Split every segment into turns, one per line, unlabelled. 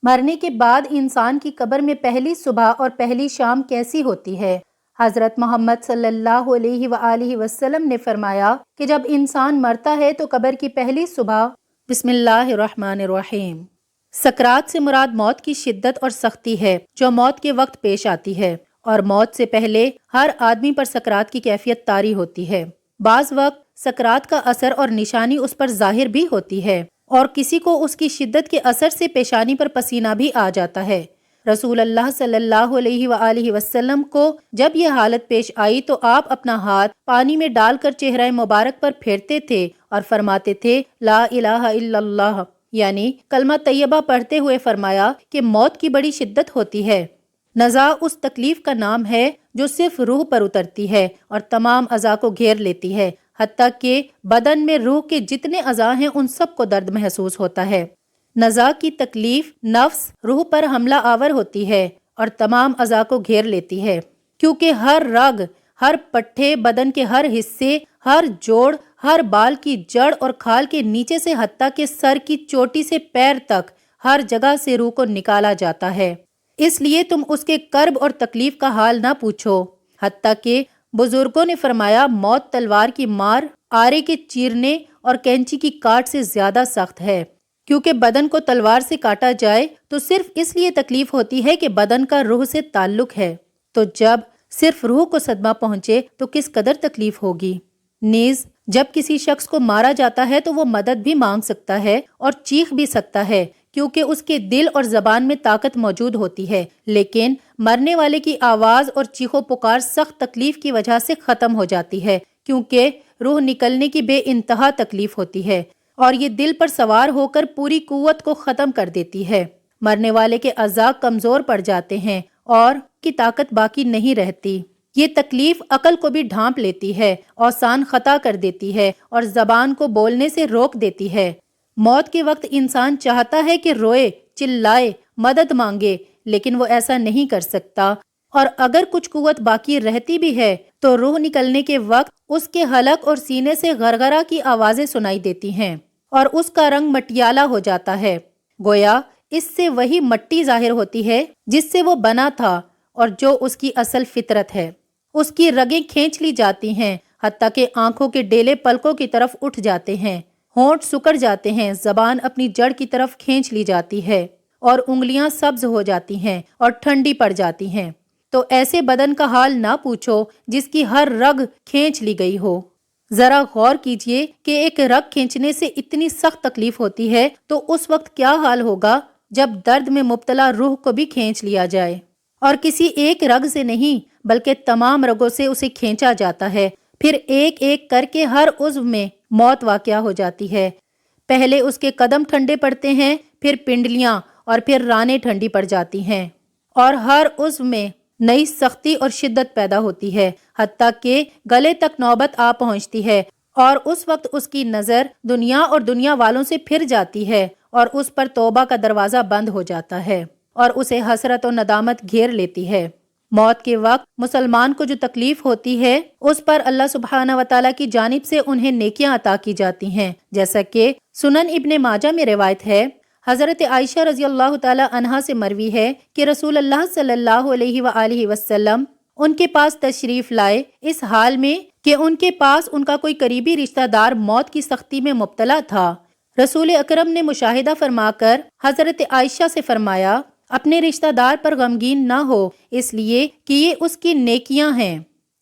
مرنے کے بعد انسان کی قبر میں پہلی صبح اور پہلی شام کیسی ہوتی ہے؟ حضرت محمد صلی اللہ علیہ وآلہ وسلم نے فرمایا کہ جب انسان مرتا ہے تو قبر کی پہلی صبح بسم اللہ الرحمن الرحیم۔ سکرات سے مراد موت کی شدت اور سختی ہے جو موت کے وقت پیش آتی ہے، اور موت سے پہلے ہر آدمی پر سکرات کی کیفیت طاری ہوتی ہے۔ بعض وقت سکرات کا اثر اور نشانی اس پر ظاہر بھی ہوتی ہے، اور کسی کو اس کی شدت کے اثر سے پیشانی پر پسینہ بھی آ جاتا ہے۔ رسول اللہ صلی اللہ علیہ وآلہ وسلم کو جب یہ حالت پیش آئی تو آپ اپنا ہاتھ پانی میں ڈال کر چہرہ مبارک پر پھیرتے تھے اور فرماتے تھے لا الہ الا اللہ، یعنی کلمہ طیبہ پڑھتے ہوئے فرمایا کہ موت کی بڑی شدت ہوتی ہے۔ نزا اس تکلیف کا نام ہے جو صرف روح پر اترتی ہے اور تمام اعضاء کو گھیر لیتی ہے، حتیٰ کہ بدن میں روح کے جتنے اعضاء ہیں ان سب کو درد محسوس ہوتا ہے۔ نزا کی تکلیف نفس روح پر حملہ آور ہوتی ہے اور تمام اعضاء کو گھیر لیتی ہے، کیونکہ ہر رگ، ہر پٹھے، بدن کے ہر حصے، ہر جوڑ، ہر بال کی جڑ اور کھال کے نیچے سے حتیٰ کہ سر کی چوٹی سے پیر تک ہر جگہ سے روح کو نکالا جاتا ہے۔ اس لیے تم اس کے کرب اور تکلیف کا حال نہ پوچھو، حتیٰ کہ بزرگوں نے فرمایا موت تلوار کی مار، آرے کے چیرنے اور کینچی کی کاٹ سے زیادہ سخت ہے، کیونکہ بدن کو تلوار سے کاٹا جائے تو صرف اس لیے تکلیف ہوتی ہے کہ بدن کا روح سے تعلق ہے، تو جب صرف روح کو صدمہ پہنچے تو کس قدر تکلیف ہوگی۔ نیز جب کسی شخص کو مارا جاتا ہے تو وہ مدد بھی مانگ سکتا ہے اور چیخ بھی سکتا ہے، کیونکہ اس کے دل اور زبان میں طاقت موجود ہوتی ہے، لیکن مرنے والے کی آواز اور چیخو پکار سخت تکلیف کی وجہ سے ختم ہو جاتی ہے، کیونکہ روح نکلنے کی بے انتہا تکلیف ہوتی ہے اور یہ دل پر سوار ہو کر پوری قوت کو ختم کر دیتی ہے۔ مرنے والے کے اعضاء کمزور پڑ جاتے ہیں اور کی طاقت باقی نہیں رہتی۔ یہ تکلیف عقل کو بھی ڈھانپ لیتی ہے، اوسان خطا کر دیتی ہے اور زبان کو بولنے سے روک دیتی ہے۔ موت کے وقت انسان چاہتا ہے کہ روئے، چلائے، مدد مانگے، لیکن وہ ایسا نہیں کر سکتا، اور اگر کچھ قوت باقی رہتی بھی ہے تو روح نکلنے کے وقت اس کے حلق اور سینے سے غرغرہ کی آوازیں سنائی دیتی ہیں اور اس کا رنگ مٹیالا ہو جاتا ہے، گویا اس سے وہی مٹی ظاہر ہوتی ہے جس سے وہ بنا تھا اور جو اس کی اصل فطرت ہے۔ اس کی رگیں کھینچ لی جاتی ہیں، حتیٰ کہ آنکھوں کے ڈیلے پلکوں کی طرف اٹھ جاتے ہیں، ہونٹ سکڑ جاتے ہیں، زبان اپنی جڑ کی طرف کھینچ لی جاتی ہے اور انگلیاں سبز ہو جاتی ہیں اور ٹھنڈی پڑ جاتی ہیں۔ تو ایسے بدن کا حال نہ پوچھو جس کی ہر رگ کھینچ لی گئی ہو۔ ذرا غور کیجئے کہ ایک رگ کھینچنے سے اتنی سخت تکلیف ہوتی ہے تو اس وقت کیا حال ہوگا جب درد میں مبتلا روح کو بھی کھینچ لیا جائے، اور کسی ایک رگ سے نہیں بلکہ تمام رگوں سے اسے کھینچا جاتا ہے، پھر ایک ایک کر کے ہر عضو میں موت واقع ہو جاتی ہے۔ پہلے اس کے قدم ٹھنڈے پڑتے ہیں، پھر پنڈلیاں اور پھر رانیں ٹھنڈی پڑ جاتی ہیں، اور ہر عضو میں نئی سختی اور شدت پیدا ہوتی ہے، حتیٰ کہ گلے تک نوبت آ پہنچتی ہے، اور اس وقت اس کی نظر دنیا اور دنیا والوں سے پھر جاتی ہے اور اس پر توبہ کا دروازہ بند ہو جاتا ہے اور اسے حسرت و ندامت گھیر لیتی ہے۔ موت کے وقت مسلمان کو جو تکلیف ہوتی ہے اس پر اللہ سبحانہ وتعالیٰ کی جانب سے انہیں نیکیاں عطا کی جاتی ہیں، جیسا کہ سنن ابن ماجہ میں روایت ہے، حضرت عائشہ رضی اللہ تعالی عنہا سے مروی ہے کہ رسول اللہ صلی اللہ علیہ وآلہ وسلم ان کے پاس تشریف لائے اس حال میں کہ ان کے پاس ان کا کوئی قریبی رشتہ دار موت کی سختی میں مبتلا تھا۔ رسول اکرم نے مشاہدہ فرما کر حضرت عائشہ سے فرمایا، اپنے رشتہ دار پر غمگین نہ ہو، اس لیے کہ یہ اس کی نیکیاں ہیں۔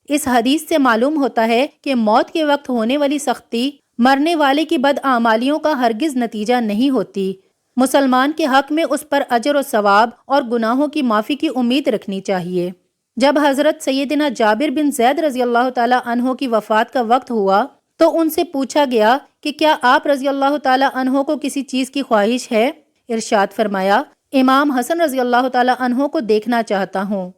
اس حدیث سے معلوم ہوتا ہے کہ موت کے وقت ہونے والی سختی مرنے والے کی بدعمالیوں کا ہرگز نتیجہ نہیں ہوتی۔ مسلمان کے حق میں اس پر اجر و ثواب اور گناہوں کی معافی کی امید رکھنی چاہیے۔ جب حضرت سیدنا جابر بن زید رضی اللہ تعالی عنہ کی وفات کا وقت ہوا تو ان سے پوچھا گیا کہ کیا آپ رضی اللہ تعالی عنہ کو کسی چیز کی خواہش ہے؟ ارشاد فرمایا، امام حسن رضی اللہ تعالی عنہ کو دیکھنا چاہتا ہوں۔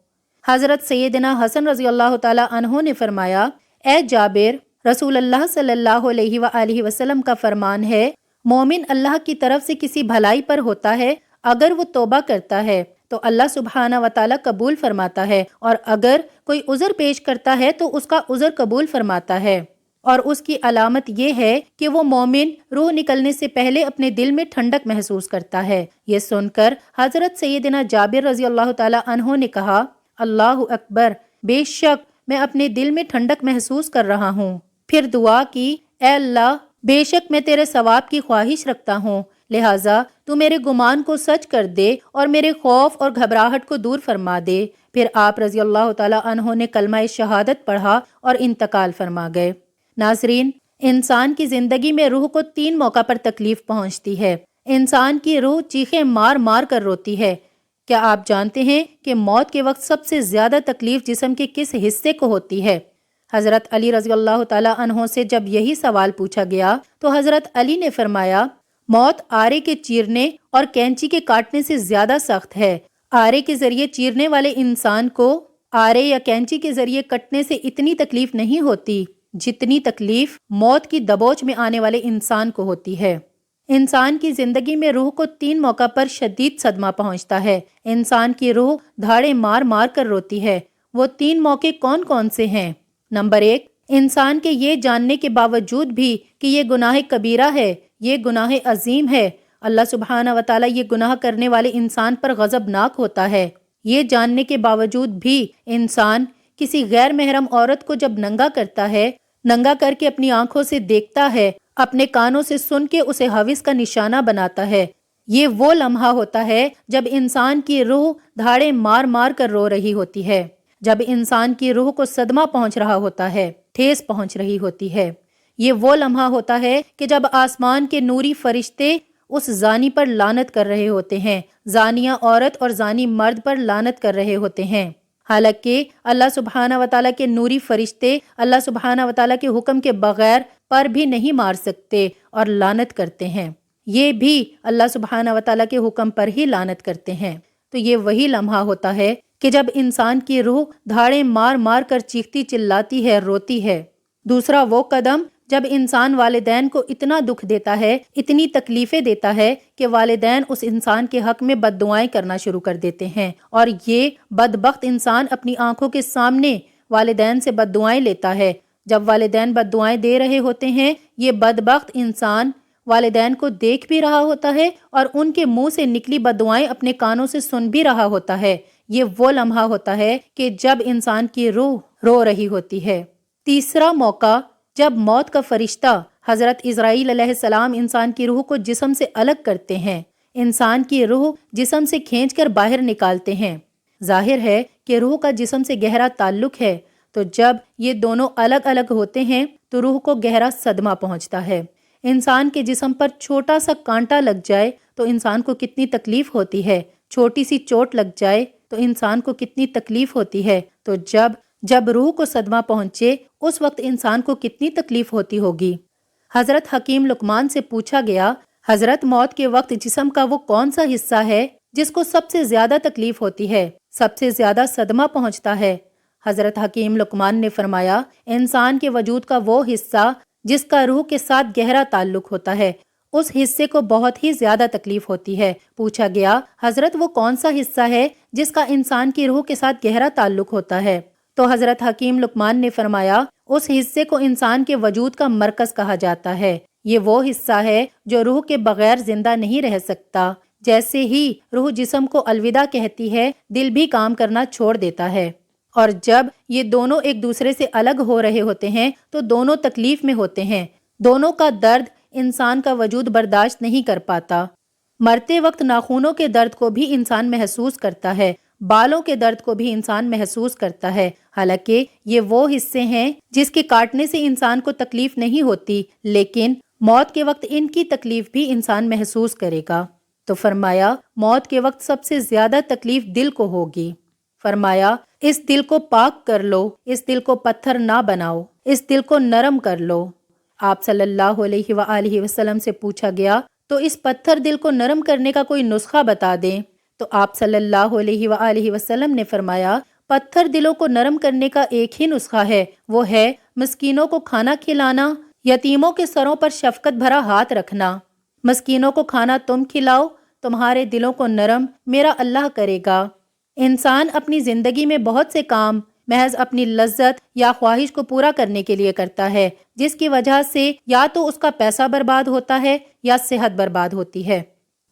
حضرت سیدنا حسن رضی اللہ تعالی عنہ نے فرمایا، اے جابر، رسول اللہ صلی اللہ علیہ وآلہ وسلم کا فرمان ہے، مومن اللہ کی طرف سے کسی بھلائی پر ہوتا ہے، اگر وہ توبہ کرتا ہے تو اللہ سبحانہ وتعالی قبول فرماتا ہے، اور اگر کوئی عذر پیش کرتا ہے تو اس کا عذر قبول فرماتا ہے۔ اور اس کی علامت یہ ہے کہ وہ مومن روح نکلنے سے پہلے اپنے دل میں ٹھنڈک محسوس کرتا ہے۔ یہ سن کر حضرت سیدنا جابر رضی اللہ تعالی عنہ نے کہا، اللہ اکبر، بے شک میں اپنے دل میں ٹھنڈک محسوس کر رہا ہوں۔ پھر دعا کی، اے اللہ، بے شک میں تیرے ثواب کی خواہش رکھتا ہوں، لہٰذا تو میرے گمان کو سچ کر دے اور میرے خوف اور گھبراہٹ کو دور فرما دے۔ پھر آپ رضی اللہ تعالی عنہ نے کلمہ شہادت پڑھا اور انتقال فرما گئے۔ ناظرین، انسان کی زندگی میں روح کو 3 موقع پر تکلیف پہنچتی ہے۔ انسان کی روح چیخیں مار مار کر روتی ہے۔ کیا آپ جانتے ہیں کہ موت کے وقت سب سے زیادہ تکلیف جسم کے کس حصے کو ہوتی ہے؟ حضرت علی رضی اللہ تعالی عنہ سے جب یہی سوال پوچھا گیا تو حضرت علی نے فرمایا، موت آرے کے چیرنے اور کینچی کے کاٹنے سے زیادہ سخت ہے۔ آرے کے ذریعے چیرنے والے انسان کو آرے یا کینچی کے ذریعے کٹنے سے اتنی تکلیف نہیں ہوتی جتنی تکلیف موت کی دبوچ میں آنے والے انسان کو ہوتی ہے۔ انسان کی زندگی میں روح کو 3 موقع پر شدید صدمہ پہنچتا ہے۔ انسان کی روح دھاڑے مار مار کر روتی ہے۔ وہ 3 موقع کون کون سے ہیں؟ نمبر 1، انسان کے یہ جاننے کے باوجود بھی کہ یہ گناہ کبیرہ ہے، یہ گناہ عظیم ہے، اللہ سبحانہ و تعالیٰ یہ گناہ کرنے والے انسان پر غضبناک ہوتا ہے، یہ جاننے کے باوجود بھی انسان کسی غیر محرم عورت کو جب ننگا کرتا ہے، ننگا کر کے اپنی آنکھوں سے دیکھتا ہے، اپنے کانوں سے سن کے اسے ہوس کا نشانہ بناتا ہے، یہ وہ لمحہ ہوتا ہے جب انسان کی روح دھاڑے مار مار کر رو رہی ہوتی ہے، جب انسان کی روح کو صدمہ پہنچ رہا ہوتا ہے، ٹھیس پہنچ رہی ہوتی ہے۔ یہ وہ لمحہ ہوتا ہے کہ جب آسمان کے نوری فرشتے اس زانی پر لعنت کر رہے ہوتے ہیں، زانیہ عورت اور زانی مرد پر لعنت کر رہے ہوتے ہیں، حالانکہ اللہ سبحانہ و تعالیٰ کے نوری فرشتے اللہ سبحانہ و تعالیٰ کے حکم کے بغیر پر بھی نہیں مار سکتے اور لعنت کرتے ہیں، یہ بھی اللہ سبحانہ و تعالیٰ کے حکم پر ہی لعنت کرتے ہیں۔ تو یہ وہی لمحہ ہوتا ہے کہ جب انسان کی روح دھاڑے مار مار کر چیختی چلاتی ہے، روتی ہے۔ دوسرا وہ قدم جب انسان والدین کو اتنا دکھ دیتا ہے، اتنی تکلیفیں دیتا ہے کہ والدین اس انسان کے حق میں بد دعائیں کرنا شروع کر دیتے ہیں، اور یہ بدبخت انسان اپنی آنکھوں کے سامنے والدین سے بد دعائیں لیتا ہے۔ جب والدین بد دعائیں دے رہے ہوتے ہیں، یہ بدبخت انسان والدین کو دیکھ بھی رہا ہوتا ہے اور ان کے منہ سے نکلی بد دعائیں اپنے کانوں سے سن بھی رہا ہوتا ہے۔ یہ وہ لمحہ ہوتا ہے کہ جب انسان کی روح رو رہی ہوتی ہے۔ تیسرا موقع جب موت کا فرشتہ حضرت اسرائیل علیہ السلام انسان کی روح کو جسم سے الگ کرتے ہیں، انسان کی روح جسم سے کھینچ کر باہر نکالتے ہیں۔ ظاہر ہے کہ روح کا جسم سے گہرا تعلق ہے، تو جب یہ دونوں الگ الگ ہوتے ہیں تو روح کو گہرا صدمہ پہنچتا ہے۔ انسان کے جسم پر چھوٹا سا کانٹا لگ جائے تو انسان کو کتنی تکلیف ہوتی ہے، چھوٹی سی چوٹ لگ جائے تو انسان کو کتنی تکلیف ہوتی ہے، تو جب روح کو صدمہ پہنچے اس وقت انسان کو کتنی تکلیف ہوتی ہوگی۔ حضرت حکیم لقمان سے پوچھا گیا، حضرت موت کے وقت جسم کا وہ کون سا حصہ ہے جس کو سب سے زیادہ تکلیف ہوتی ہے، سب سے زیادہ صدمہ پہنچتا ہے؟ حضرت حکیم لقمان نے فرمایا، انسان کے وجود کا وہ حصہ جس کا روح کے ساتھ گہرا تعلق ہوتا ہے، اس حصے کو بہت ہی زیادہ تکلیف ہوتی ہے۔ پوچھا گیا، حضرت وہ کون سا حصہ ہے جس کا انسان کی روح کے ساتھ گہرا تعلق ہوتا ہے؟ تو حضرت حکیم لقمان نے فرمایا، اس حصے کو انسان کے وجود کا مرکز کہا جاتا ہے۔ یہ وہ حصہ ہے جو روح کے بغیر زندہ نہیں رہ سکتا۔ جیسے ہی روح جسم کو الوداع کہتی ہے، دل بھی کام کرنا چھوڑ دیتا ہے، اور جب یہ دونوں ایک دوسرے سے الگ ہو رہے ہوتے ہیں تو دونوں تکلیف میں ہوتے ہیں، دونوں کا درد انسان کا وجود برداشت نہیں کر پاتا۔ مرتے وقت ناخنوں کے درد کو بھی انسان محسوس کرتا ہے، بالوں کے درد کو بھی انسان محسوس کرتا ہے، حالانکہ یہ وہ حصے ہیں جس کے کاٹنے سے انسان کو تکلیف نہیں ہوتی، لیکن موت کے وقت ان کی تکلیف بھی انسان محسوس کرے گا۔ تو فرمایا، موت کے وقت سب سے زیادہ تکلیف دل کو ہوگی۔ فرمایا، اس دل کو پاک کر لو، اس دل کو پتھر نہ بناؤ، اس دل کو نرم کر لو۔ آپ صلی اللہ علیہ وآلہ وسلم سے پوچھا گیا، تو اس پتھر دل کو نرم کرنے کا کوئی نسخہ بتا دیں؟ تو آپ صلی اللہ علیہ وآلہ وسلم نے فرمایا، پتھر دلوں کو نرم کرنے کا ایک ہی نسخہ ہے، وہ ہے مسکینوں کو کھانا کھلانا، یتیموں کے سروں پر شفقت بھرا ہاتھ رکھنا۔ مسکینوں کو کھانا تم کھلاؤ، تمہارے دلوں کو نرم میرا اللہ کرے گا۔ انسان اپنی زندگی میں بہت سے کام محض اپنی لذت یا خواہش کو پورا کرنے کے لیے کرتا ہے، جس کی وجہ سے یا تو اس کا پیسہ برباد ہوتا ہے یا صحت برباد ہوتی ہے۔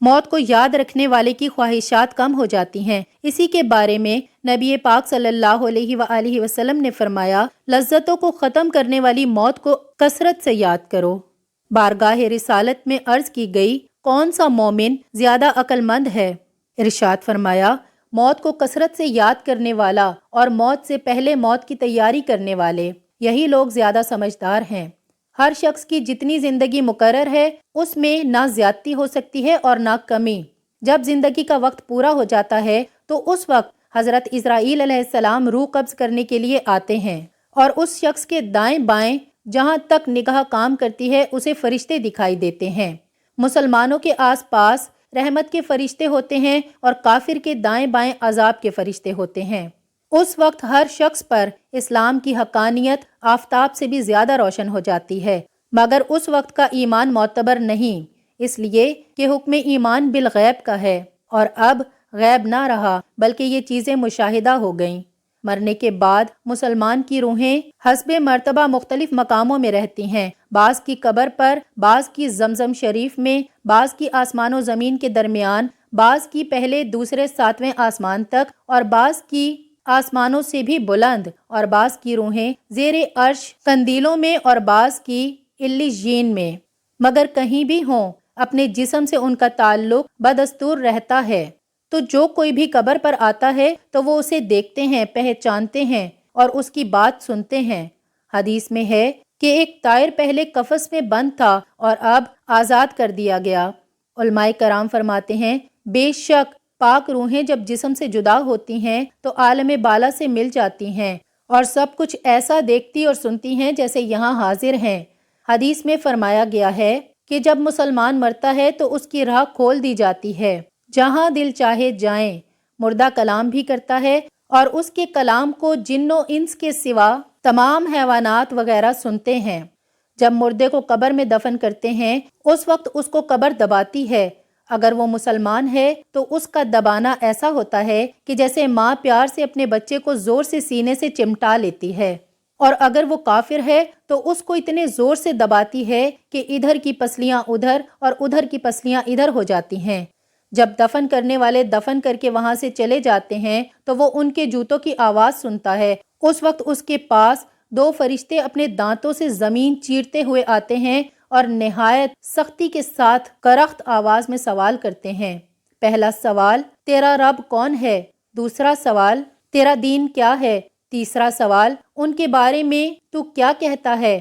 موت کو یاد رکھنے والے کی خواہشات کم ہو جاتی ہیں۔ اسی کے بارے میں نبی پاک صلی اللہ علیہ وآلہ وسلم نے فرمایا، لذتوں کو ختم کرنے والی موت کو کثرت سے یاد کرو۔ بارگاہ رسالت میں عرض کی گئی، کون سا مومن زیادہ عقل مند ہے؟ ارشاد فرمایا، موت کو کثرت سے یاد کرنے والا اور موت سے پہلے موت کی تیاری کرنے والے، یہی لوگ زیادہ سمجھدار ہیں۔ ہر شخص کی جتنی زندگی مقرر ہے اس میں نہ زیادتی ہو سکتی ہے اور نہ کمی۔ جب زندگی کا وقت پورا ہو جاتا ہے تو اس وقت حضرت اسرائیل علیہ السلام روح قبض کرنے کے لیے آتے ہیں اور اس شخص کے دائیں بائیں جہاں تک نگاہ کام کرتی ہے اسے فرشتے دکھائی دیتے ہیں۔ مسلمانوں کے آس پاس رحمت کے فرشتے ہوتے ہیں اور کافر کے دائیں بائیں عذاب کے فرشتے ہوتے ہیں۔ اس وقت ہر شخص پر اسلام کی حقانیت آفتاب سے بھی زیادہ روشن ہو جاتی ہے، مگر اس وقت کا ایمان معتبر نہیں، اس لیے کہ حکم ایمان بالغیب کا ہے، اور اب غیب نہ رہا بلکہ یہ چیزیں مشاہدہ ہو گئیں۔ مرنے کے بعد مسلمان کی روحیں حسب مرتبہ مختلف مقاموں میں رہتی ہیں، بعض کی قبر پر، بعض کی زمزم شریف میں، بعض کی آسمان و زمین کے درمیان، بعض کی پہلے دوسرے ساتویں آسمان تک، اور بعض کی آسمانوں سے بھی بلند، اور بعض کی روحیں زیر عرش قندیلوں میں اور بعض کی علیین میں۔ مگر کہیں بھی ہوں اپنے جسم سے ان کا تعلق بدستور رہتا ہے، تو جو کوئی بھی قبر پر آتا ہے تو وہ اسے دیکھتے ہیں، پہچانتے ہیں اور اس کی بات سنتے ہیں۔ حدیث میں ہے کہ ایک طائر پہلے قفس میں بند تھا اور اب آزاد کر دیا گیا۔ علماء کرام فرماتے ہیں، بے شک پاک روحیں جب جسم سے جدا ہوتی ہیں تو عالم بالا سے مل جاتی ہیں اور سب کچھ ایسا دیکھتی اور سنتی ہیں جیسے یہاں حاضر ہیں۔ حدیث میں فرمایا گیا ہے کہ جب مسلمان مرتا ہے تو اس کی راہ کھول دی جاتی ہے، جہاں دل چاہے جائیں۔ مردہ کلام بھی کرتا ہے اور اس کے کلام کو جن و انس کے سوا تمام حیوانات وغیرہ سنتے ہیں۔ جب مردے کو قبر میں دفن کرتے ہیں اس وقت اس کو قبر دباتی ہے۔ اگر وہ مسلمان ہے تو اس کا دبانا ایسا ہوتا ہے کہ جیسے ماں پیار سے اپنے بچے کو زور سے سینے سے چمٹا لیتی ہے، اور اگر وہ کافر ہے تو اس کو اتنے زور سے دباتی ہے کہ ادھر کی پسلیاں ادھر اور ادھر کی پسلیاں ادھر ہو جاتی ہیں۔ جب دفن کرنے والے دفن کر کے وہاں سے چلے جاتے ہیں تو وہ ان کے جوتوں کی آواز سنتا ہے۔ اس وقت اس کے پاس دو فرشتے اپنے دانتوں سے زمین چیرتے ہوئے آتے ہیں اور نہایت سختی کے ساتھ کرخت آواز میں سوال کرتے ہیں۔ پہلا سوال، تیرا رب کون ہے؟ دوسرا سوال، تیرا دین کیا ہے؟ تیسرا سوال، ان کے بارے میں تو کیا کہتا ہے؟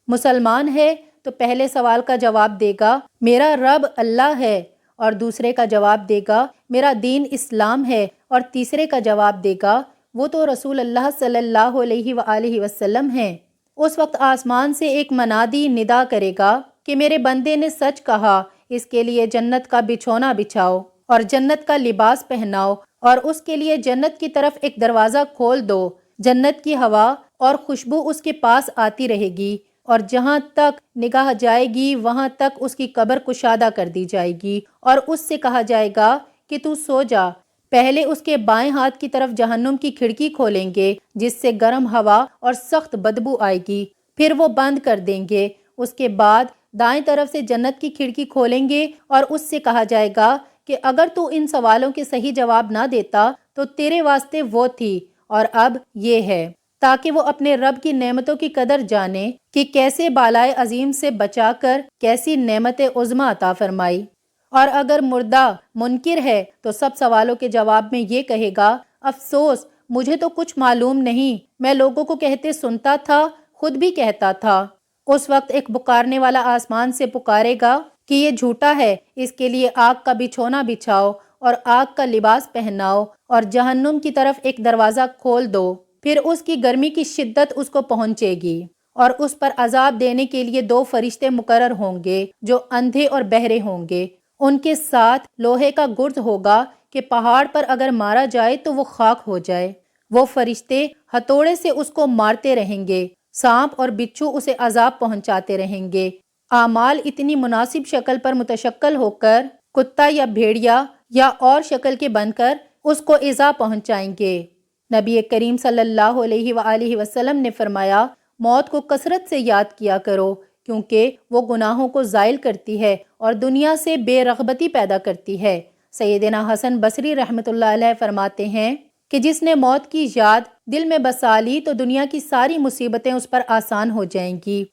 مسلمان ہے تو پہلے سوال کا جواب دے گا، میرا رب اللہ ہے، اور دوسرے کا جواب دے گا، میرا دین اسلام ہے، اور تیسرے کا جواب دے گا، وہ تو رسول اللہ صلی اللہ علیہ وآلہ وسلم ہیں۔ اس وقت آسمان سے ایک منادی ندا کرے گا کہ میرے بندے نے سچ کہا، اس کے لیے جنت کا بچھونا بچھاؤ اور جنت کا لباس پہناؤ، اور اس کے لیے جنت کی طرف ایک دروازہ کھول دو۔ جنت کی ہوا اور خوشبو اس کے پاس آتی رہے گی، اور جہاں تک نگاہ جائے گی وہاں تک اس کی قبر کشادہ کر دی جائے گی، اور اس سے کہا جائے گا کہ تو سو جا۔ پہلے اس کے بائیں ہاتھ کی طرف جہنم کی کھڑکی کھولیں گے جس سے گرم ہوا اور سخت بدبو آئے گی، پھر وہ بند کر دیں گے۔ اس کے بعد دائیں طرف سے جنت کی کھڑکی کھولیں گے اور اس سے کہا جائے گا کہ اگر تو ان سوالوں کے صحیح جواب نہ دیتا تو تیرے واسطے وہ تھی اور اب یہ ہے، تاکہ وہ اپنے رب کی نعمتوں کی قدر جانے کہ کیسے بالائے عظیم سے بچا کر کیسی نعمت عظمیٰ عطا فرمائی۔ اور اگر مردہ منکر ہے تو سب سوالوں کے جواب میں یہ کہے گا، افسوس مجھے تو کچھ معلوم نہیں، میں لوگوں کو کہتے سنتا تھا، خود بھی کہتا تھا۔ اس وقت ایک پکارنے والا آسمان سے پکارے گا کہ یہ جھوٹا ہے، اس کے لیے آگ کا بچھونا بچھاؤ اور آگ کا لباس پہناؤ اور جہنم کی طرف ایک دروازہ کھول دو، پھر اس کی گرمی کی شدت اس کو پہنچے گی اور اس پر عذاب دینے کے لیے دو فرشتے مقرر ہوں گے جو اندھے اور بہرے ہوں گے۔ ان کے ساتھ لوہے کا گرز ہوگا کہ پہاڑ پر اگر مارا جائے تو وہ خاک ہو جائے۔ وہ فرشتے ہتھوڑے سے اس کو مارتے رہیں گے، سانپ اور بچھو اسے عذاب پہنچاتے رہیں گے۔ اعمال اتنی مناسب شکل پر متشکل ہو کر کتا یا بھیڑیا یا اور شکل کے بن کر اس کو ایذا پہنچائیں گے۔ نبی کریم صلی اللہ علیہ وآلہ وسلم نے فرمایا، موت کو کثرت سے یاد کیا کرو کیونکہ وہ گناہوں کو زائل کرتی ہے اور دنیا سے بے رغبتی پیدا کرتی ہے۔ سیدنا حسن بصری رحمۃ اللہ علیہ فرماتے ہیں کہ جس نے موت کی یاد دل میں بسا لی تو دنیا کی ساری مصیبتیں اس پر آسان ہو جائیں گی۔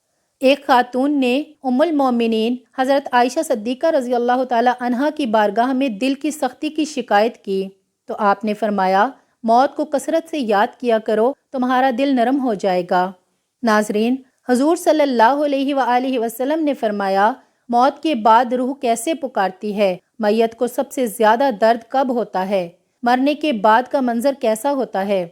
ایک خاتون نے ام المومنین حضرت عائشہ صدیقہ رضی اللہ تعالی عنہا کی بارگاہ میں دل کی سختی کی شکایت کی تو آپ نے فرمایا، موت کو کثرت سے یاد کیا کرو، تمہارا دل نرم ہو جائے گا۔ ناظرین، حضور صلی اللہ علیہ وآلہ وسلم نے فرمایا، موت کے بعد روح کیسے پکارتی ہے؟ میت کو سب سے زیادہ درد کب ہوتا ہے؟ مرنے کے بعد کا منظر کیسا ہوتا ہے؟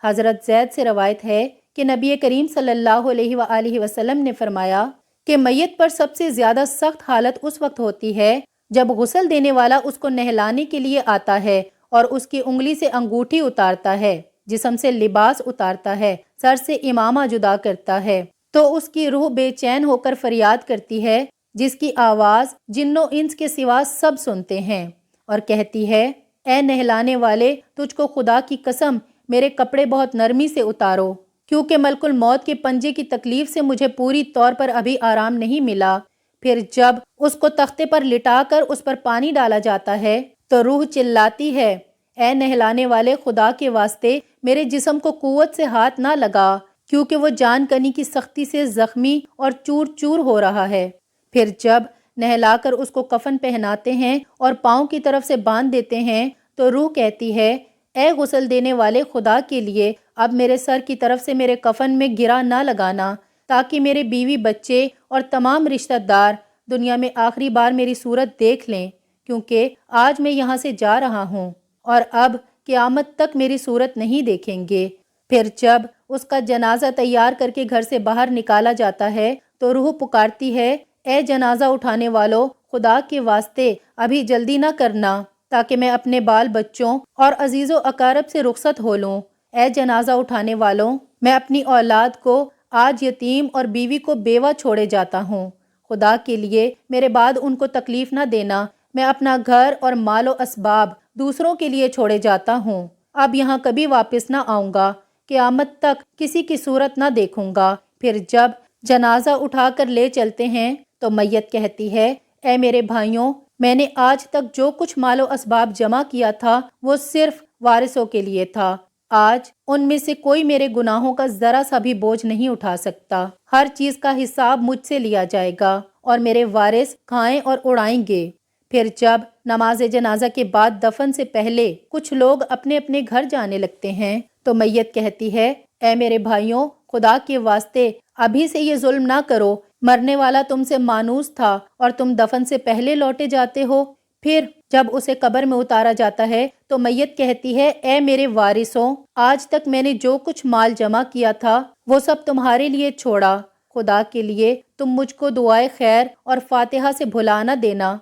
حضرت زید سے روایت ہے کہ نبی کریم صلی اللہ علیہ وآلہ وسلم نے فرمایا کہ میت پر سب سے زیادہ سخت حالت اس وقت ہوتی ہے جب غسل دینے والا اس کو نہلانے کے لیے آتا ہے اور اس کی انگلی سے انگوٹھی اتارتا ہے، جسم سے لباس اتارتا ہے، سر سے امامہ جدا کرتا ہے، تو اس کی روح بے چین ہو کر فریاد کرتی ہے، جس کی آواز جن و انس کے سوا سب سنتے ہیں، اور کہتی ہے، اے نہلانے والے، تجھ کو خدا کی قسم میرے کپڑے بہت نرمی سے اتارو، کیونکہ ملک الموت کے پنجے کی تکلیف سے مجھے پوری طور پر ابھی آرام نہیں ملا۔ پھر جب اس کو تختے پر لٹا کر اس پر پانی ڈالا جاتا ہے تو روح چلاتی ہے، اے نہلانے والے، خدا کے واسطے میرے جسم کو قوت سے ہاتھ نہ لگا، کیونکہ وہ جان کنی کی سختی سے زخمی اور چور چور ہو رہا ہے۔ پھر جب نہلا کر اس کو کفن پہناتے ہیں اور پاؤں کی طرف سے باندھ دیتے ہیں تو روح کہتی ہے، اے غسل دینے والے، خدا کے لیے اب میرے سر کی طرف سے میرے کفن میں گرا نہ لگانا، تاکہ میرے بیوی بچے اور تمام رشتہ دار دنیا میں آخری بار میری صورت دیکھ لیں، کیونکہ آج میں یہاں سے جا رہا ہوں اور اب قیامت تک میری صورت نہیں دیکھیں گے۔ پھر جب اس کا جنازہ تیار کر کے گھر سے باہر نکالا جاتا ہے تو روح پکارتی ہے، اے جنازہ اٹھانے والو، خدا کے واسطے ابھی جلدی نہ کرنا، تاکہ میں اپنے بال بچوں اور عزیز و اقارب سے رخصت ہو لوں۔ اے جنازہ اٹھانے والوں، میں اپنی اولاد کو آج یتیم اور بیوی کو بیوہ چھوڑے جاتا ہوں، خدا کے لیے میرے بعد ان کو تکلیف نہ دینا، میں اپنا گھر اور مال و اسباب دوسروں کے لیے چھوڑے جاتا ہوں، اب یہاں کبھی واپس نہ آؤں گا، قیامت تک کسی کی صورت نہ دیکھوں گا۔ پھر جب جنازہ اٹھا کر لے چلتے ہیں تو میت کہتی ہے، اے میرے بھائیوں، میں نے آج تک جو کچھ مال و اسباب جمع کیا تھا وہ صرف وارثوں کے لیے تھا، آج ان میں سے کوئی میرے گناہوں کا ذرا سا بھی بوجھ نہیں اٹھا سکتا، ہر چیز کا حساب مجھ سے لیا جائے گا اور میرے وارث کھائیں اور اڑائیں گے۔ پھر جب نماز جنازہ کے بعد دفن سے پہلے کچھ لوگ اپنے اپنے گھر جانے لگتے ہیں تو میت کہتی ہے، اے میرے بھائیوں، خدا کے واسطے ابھی سے یہ ظلم نہ کرو، مرنے والا تم سے مانوس تھا اور تم دفن سے پہلے لوٹے جاتے ہو۔ پھر جب اسے قبر میں اتارا جاتا ہے تو میت کہتی ہے، اے میرے وارثوں، آج تک میں نے جو کچھ مال جمع کیا تھا وہ سب تمہارے لیے چھوڑا، خدا کے لیے تم مجھ کو دعائے خیر اور فاتحہ سے بھلا نہ دینا۔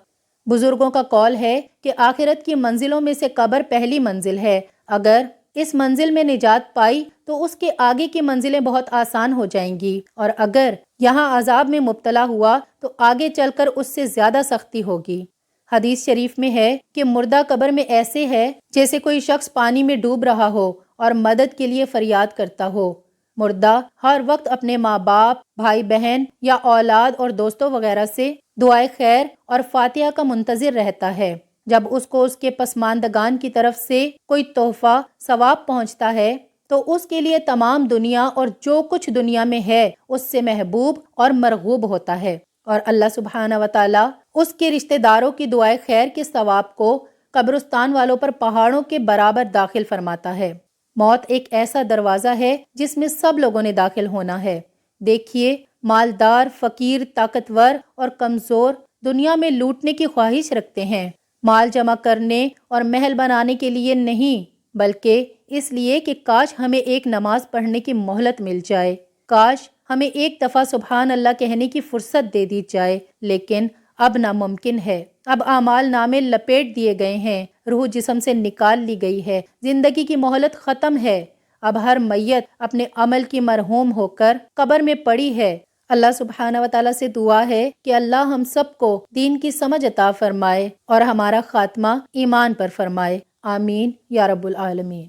بزرگوں کا قول ہے کہ آخرت کی منزلوں میں سے قبر پہلی منزل ہے، اگر اس منزل میں نجات پائی تو اس کے آگے کی منزلیں بہت آسان ہو جائیں گی، اور اگر یہاں عذاب میں مبتلا ہوا تو آگے چل کر اس سے زیادہ سختی ہوگی۔ حدیث شریف میں ہے کہ مردہ قبر میں ایسے ہے جیسے کوئی شخص پانی میں ڈوب رہا ہو اور مدد کے لیے فریاد کرتا ہو۔ مردہ ہر وقت اپنے ماں باپ، بھائی بہن یا اولاد اور دوستوں وغیرہ سے دعائے خیر اور فاتحہ کا منتظر رہتا ہے۔ جب اس کو اس کے پسماندگان کی طرف سے کوئی تحفہ ثواب پہنچتا ہے تو اس کے لیے تمام دنیا اور جو کچھ دنیا میں ہے اس سے محبوب اور مرغوب ہوتا ہے، اور اللہ سبحانہ و تعالی اس کے رشتہ داروں کی دعائے خیر کے ثواب کو قبرستان والوں پر پہاڑوں کے برابر داخل فرماتا ہے۔ موت ایک ایسا دروازہ ہے جس میں سب لوگوں نے داخل ہونا ہے۔ دیکھیے، مالدار، فقیر، طاقتور اور کمزور دنیا میں لوٹنے کی خواہش رکھتے ہیں، مال جمع کرنے اور محل بنانے کے لیے نہیں، بلکہ اس لیے کہ کاش ہمیں ایک نماز پڑھنے کی مہلت مل جائے، کاش ہمیں ایک دفعہ سبحان اللہ کہنے کی فرصت دے دی جائے، لیکن اب ناممکن ہے۔ اب اعمال نامے لپیٹ دیے گئے ہیں، روح جسم سے نکال لی گئی ہے، زندگی کی مہلت ختم ہے، اب ہر میت اپنے عمل کی مرحوم ہو کر قبر میں پڑی ہے۔ اللہ سبحانہ و تعالیٰ سے دعا ہے کہ اللہ ہم سب کو دین کی سمجھ عطا فرمائے اور ہمارا خاتمہ ایمان پر فرمائے، آمین یا رب العالمین۔